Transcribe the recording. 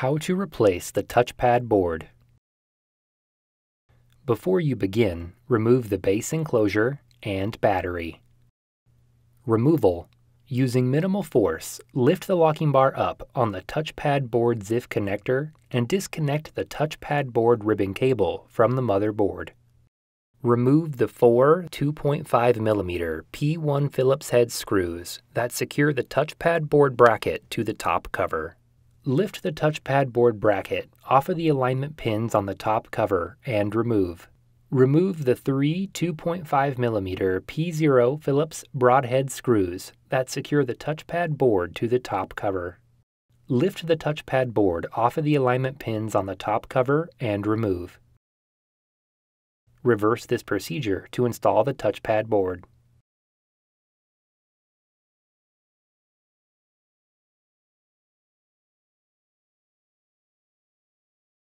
How to replace the touchpad board. Before you begin, remove the base enclosure and battery. Removal. Using minimal force, lift the locking bar up on the touchpad board ZIF connector and disconnect the touchpad board ribbon cable from the motherboard. Remove the four 2.5mm P1 Phillips-head screws that secure the touchpad board bracket to the top cover. Lift the touchpad board bracket off of the alignment pins on the top cover and remove. Remove the three 2.5mm P0 Phillips broadhead screws that secure the touchpad board to the top cover. Lift the touchpad board off of the alignment pins on the top cover and remove. Reverse this procedure to install the touchpad board.